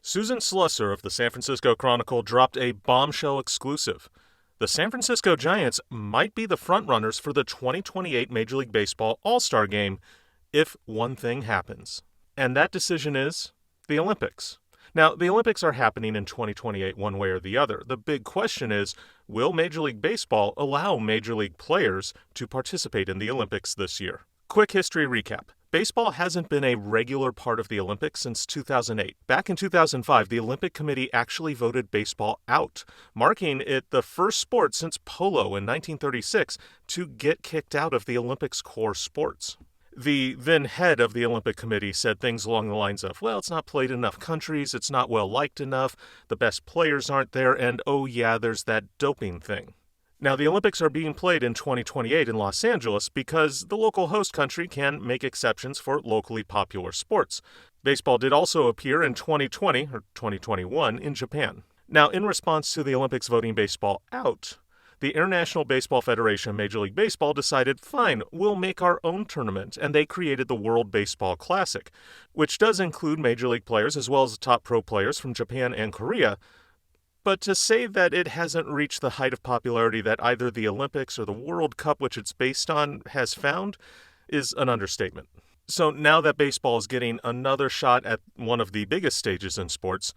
Susan Slusser of the San Francisco Chronicle dropped a bombshell exclusive. The San Francisco Giants might be the frontrunners for the 2028 Major League Baseball All-Star Game if one thing happens. And that decision is the Olympics. Now, the Olympics are happening in 2028 one way or the other. The big question is, will Major League Baseball allow Major League players to participate in the Olympics this year? Quick history recap. Baseball hasn't been a regular part of the Olympics since 2008. Back in 2005, the Olympic Committee actually voted baseball out, marking it the first sport since polo in 1936 to get kicked out of the Olympics' core sports. The then head of the Olympic Committee said things along the lines of, well, it's not played in enough countries, it's not well liked enough, the best players aren't there, and oh yeah, there's that doping thing. Now, the Olympics are being played in 2028 in Los Angeles because the local host country can make exceptions for locally popular sports. Baseball did also appear in 2020 or 2021 in Japan. Now, in response to the Olympics voting baseball out, the International Baseball Federation, Major League Baseball, decided, fine, we'll make our own tournament, and they created the World Baseball Classic, which does include Major League players as well as the top pro players from Japan and Korea. But to say that it hasn't reached the height of popularity that either the Olympics or the World Cup, which it's based on, has found, is an understatement. So now that baseball is getting another shot at one of the biggest stages in sports,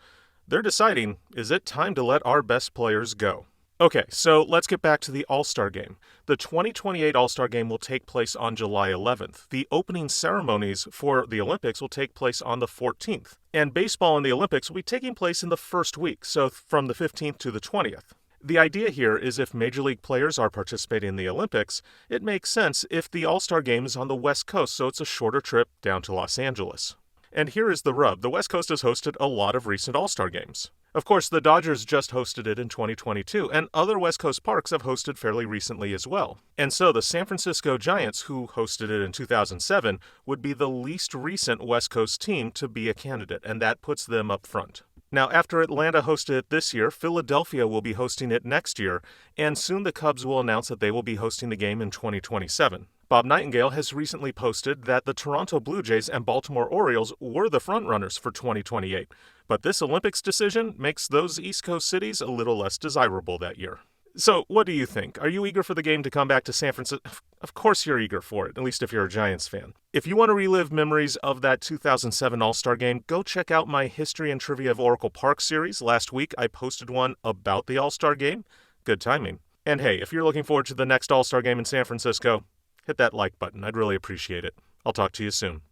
they're deciding, is it time to let our best players go? Okay, so let's get back to the All-Star Game. The 2028 All-Star Game will take place on July 11th. The opening ceremonies for the Olympics will take place on the 14th. And baseball in the Olympics will be taking place in the first week, so from the 15th to the 20th. The idea here is if Major League players are participating in the Olympics, it makes sense if the All-Star Game is on the West Coast, so it's a shorter trip down to Los Angeles. And here is the rub. The West Coast has hosted a lot of recent All-Star Games. Of course, the Dodgers just hosted it in 2022, and other West Coast parks have hosted fairly recently as well. And so the San Francisco Giants, who hosted it in 2007, would be the least recent West Coast team to be a candidate, and that puts them up front. Now, after Atlanta hosted it this year, Philadelphia will be hosting it next year, and soon the Cubs will announce that they will be hosting the game in 2027. Bob Nightingale has recently posted that the Toronto Blue Jays and Baltimore Orioles were the frontrunners for 2028, but this Olympics decision makes those East Coast cities a little less desirable that year. So, what do you think? Are you eager for the game to come back to San Francisco? Of course you're eager for it, at least if you're a Giants fan. If you want to relive memories of that 2007 All-Star Game, go check out my History and Trivia of Oracle Park series. Last week, I posted one about the All-Star Game. Good timing. And hey, if you're looking forward to the next All-Star Game in San Francisco, hit that like button. I'd really appreciate it. I'll talk to you soon.